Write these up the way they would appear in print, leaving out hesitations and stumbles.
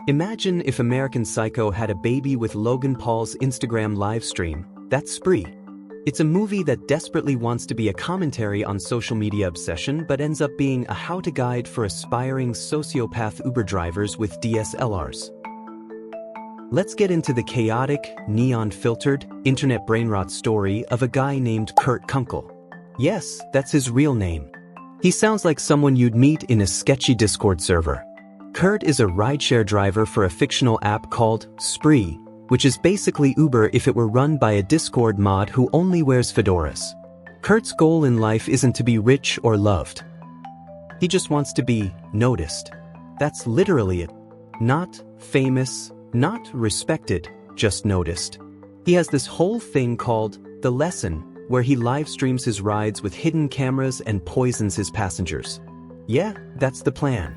Imagine if American Psycho had a baby with Logan Paul's Instagram livestream. That's Spree. It's a movie that desperately wants to be a commentary on social media obsession but ends up being a how-to guide for aspiring sociopath Uber drivers with DSLRs. Let's get into the chaotic, neon-filtered, internet brainrot story of a guy named Kurt Kunkel. Yes, that's his real name. He sounds like someone you'd meet in a sketchy Discord server. Kurt is a rideshare driver for a fictional app called Spree, which is basically Uber if it were run by a Discord mod who only wears fedoras. Kurt's goal in life isn't to be rich or loved. He just wants to be noticed. That's literally it. Not famous, not respected, just noticed. He has this whole thing called The Lesson, where he live streams his rides with hidden cameras and poisons his passengers. Yeah, that's the plan.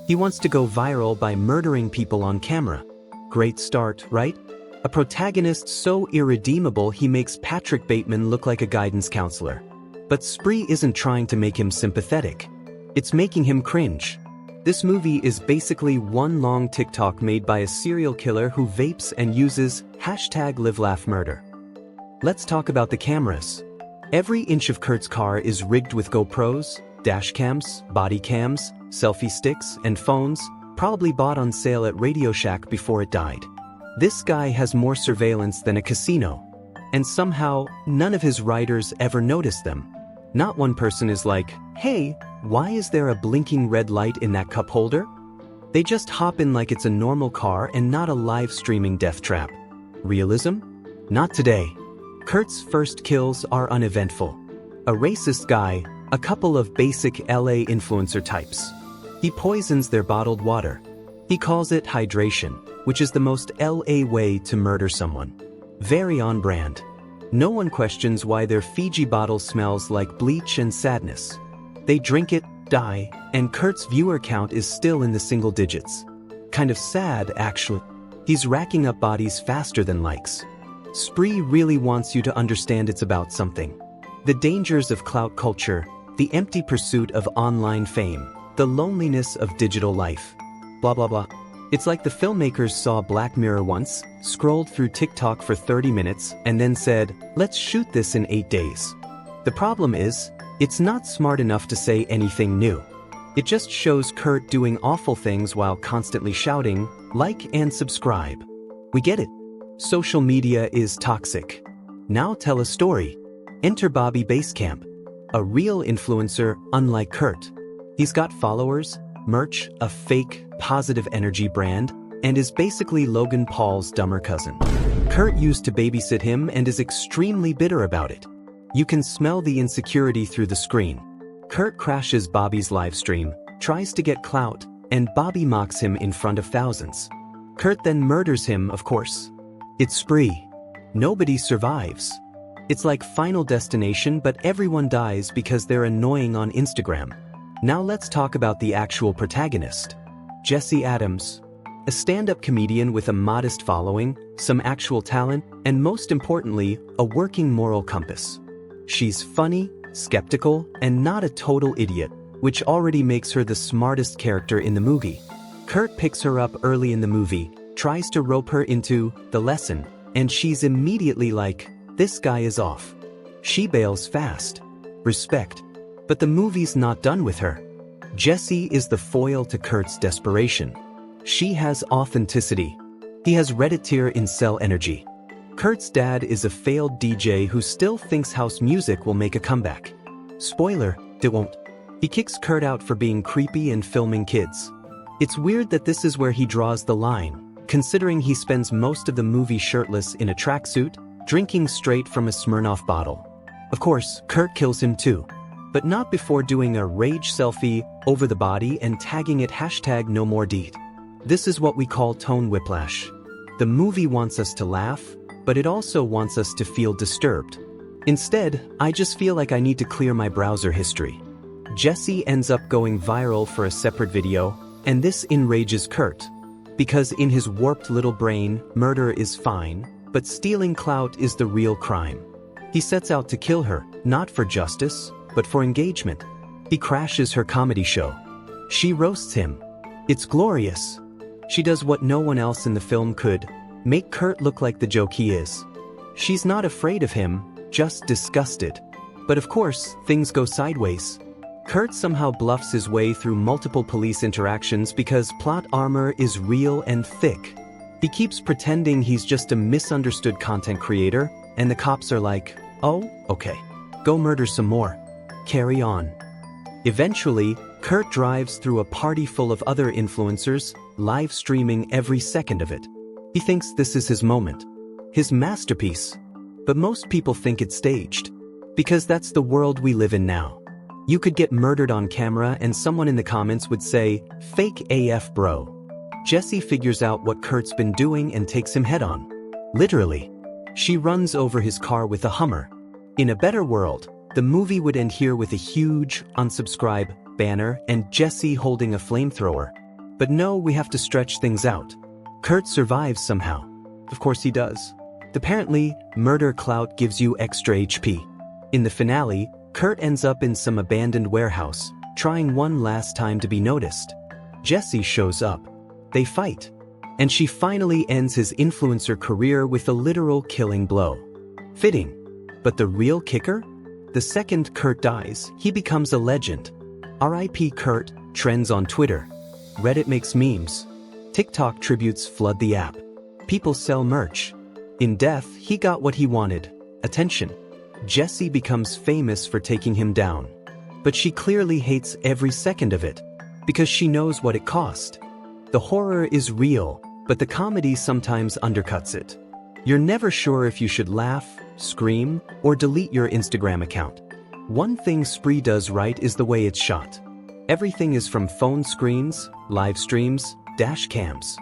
He wants to go viral by murdering people on camera. Great start, right? A protagonist so irredeemable he makes Patrick Bateman look like a guidance counselor. But Spree isn't trying to make him sympathetic. It's making him cringe. This movie is basically one long TikTok made by a serial killer who vapes and uses #LiveLaughMurder. Let's talk about the cameras. Every inch of Kurt's car is rigged with GoPros, dash cams, body cams, selfie sticks, and phones, probably bought on sale at Radio Shack before it died. This guy has more surveillance than a casino. And somehow, none of his riders ever notice them. Not one person is like, "Hey, why is there a blinking red light in that cup holder?" They just hop in like it's a normal car and not a live streaming death trap. Realism? Not today. Kurt's first kills are uneventful. A racist guy, a couple of basic LA influencer types. He poisons their bottled water. He calls it hydration, which is the most LA way to murder someone. Very on brand. No one questions why their Fiji bottle smells like bleach and sadness. They drink it, die, and Kurt's viewer count is still in the single digits. Kind of sad, actually. He's racking up bodies faster than likes. Spree really wants you to understand it's about something. The dangers of clout culture, the empty pursuit of online fame, the loneliness of digital life. Blah blah blah. It's like the filmmakers saw Black Mirror once, scrolled through TikTok for 30 minutes, and then said, "Let's shoot this in 8 days." The problem is, it's not smart enough to say anything new. It just shows Kurt doing awful things while constantly shouting, "Like and subscribe." We get it. Social media is toxic. Now tell a story. Enter Bobby Basecamp. A real influencer, unlike Kurt. He's got followers, merch, a fake, positive energy brand, and is basically Logan Paul's dumber cousin. Kurt used to babysit him and is extremely bitter about it. You can smell the insecurity through the screen. Kurt crashes Bobby's livestream, tries to get clout, and Bobby mocks him in front of thousands. Kurt then murders him, of course. It's Spree. Nobody survives. It's like Final Destination, but everyone dies because they're annoying on Instagram. Now let's talk about the actual protagonist. Jessie Adams. A stand-up comedian with a modest following, some actual talent, and most importantly, a working moral compass. She's funny, skeptical, and not a total idiot, which already makes her the smartest character in the movie. Kurt picks her up early in the movie, tries to rope her into The Lesson, and she's immediately like, "This guy is off." She bails fast. Respect. But the movie's not done with her. Jessie is the foil to Kurt's desperation. She has authenticity. He has Redditor incel energy. Kurt's dad is a failed DJ who still thinks house music will make a comeback. Spoiler, it won't. He kicks Kurt out for being creepy and filming kids. It's weird that this is where he draws the line, considering he spends most of the movie shirtless in a tracksuit, drinking straight from a Smirnoff bottle. Of course, Kurt kills him too. But not before doing a rage selfie over the body and tagging it #NoMoreDeed. This is what we call tone whiplash. The movie wants us to laugh, but it also wants us to feel disturbed. Instead, I just feel like I need to clear my browser history. Jessie ends up going viral for a separate video, and this enrages Kurt. Because in his warped little brain, murder is fine, but stealing clout is the real crime. He sets out to kill her, not for justice, but for engagement. He crashes her comedy show. She roasts him. It's glorious. She does what no one else in the film could: make Kurt look like the joke he is. She's not afraid of him, just disgusted. But of course, things go sideways. Kurt somehow bluffs his way through multiple police interactions because plot armor is real and thick. He keeps pretending he's just a misunderstood content creator, and the cops are like, "Oh, okay. Go murder some more. Carry on." Eventually, Kurt drives through a party full of other influencers, live streaming every second of it. He thinks this is his moment, his masterpiece. But most people think it's staged. Because that's the world we live in now. You could get murdered on camera and someone in the comments would say, "Fake AF bro." Jessie figures out what Kurt's been doing and takes him head on. Literally. She runs over his car with a Hummer. In a better world, the movie would end here with a huge unsubscribe banner and Jessie holding a flamethrower. But no, we have to stretch things out. Kurt survives somehow. Of course he does. Apparently, murder clout gives you extra HP. In the finale, Kurt ends up in some abandoned warehouse, trying one last time to be noticed. Jessie shows up. They fight. And she finally ends his influencer career with a literal killing blow. Fitting. But the real kicker? The second Kurt dies, he becomes a legend. R.I.P. Kurt trends on Twitter. Reddit makes memes. TikTok tributes flood the app. People sell merch. In death, he got what he wanted: attention. Jessie becomes famous for taking him down. But she clearly hates every second of it, because she knows what it cost. The horror is real, but the comedy sometimes undercuts it. You're never sure if you should laugh, scream, or delete your Instagram account. One thing Spree does right is the way it's shot. Everything is from phone screens, live streams, dash cams.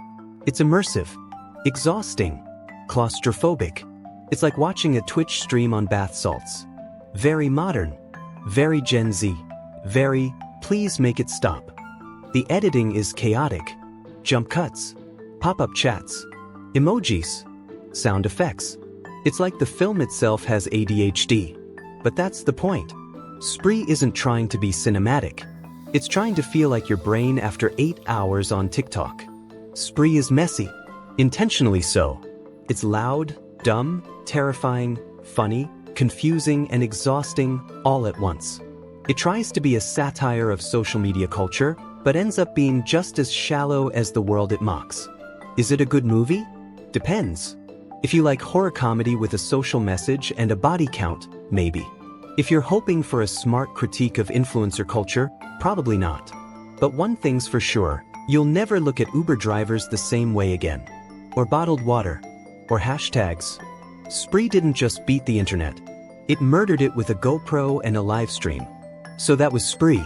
It's immersive, exhausting, claustrophobic. It's like watching a Twitch stream on bath salts. Very modern, very Gen Z, very, please make it stop. The editing is chaotic. Jump cuts, pop-up chats, emojis, sound effects. It's like the film itself has ADHD. But that's the point. Spree isn't trying to be cinematic. It's trying to feel like your brain after 8 hours on TikTok. Spree is messy, intentionally so. It's loud, dumb, terrifying, funny, confusing, and exhausting all at once. It tries to be a satire of social media culture, but ends up being just as shallow as the world it mocks. Is it a good movie? Depends. If you like horror comedy with a social message and a body count, maybe. If you're hoping for a smart critique of influencer culture, probably not. But one thing's for sure, you'll never look at Uber drivers the same way again. Or bottled water. Or hashtags. Spree didn't just beat the internet. It murdered it with a GoPro and a live stream. So that was Spree.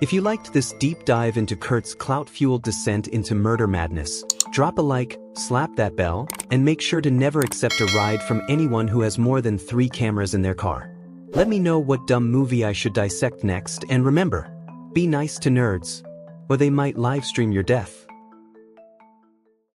If you liked this deep dive into Kurt's clout-fueled descent into murder madness, drop a like, slap that bell, and make sure to never accept a ride from anyone who has more than 3 cameras in their car. Let me know what dumb movie I should dissect next, and remember, be nice to nerds, or they might live stream your death.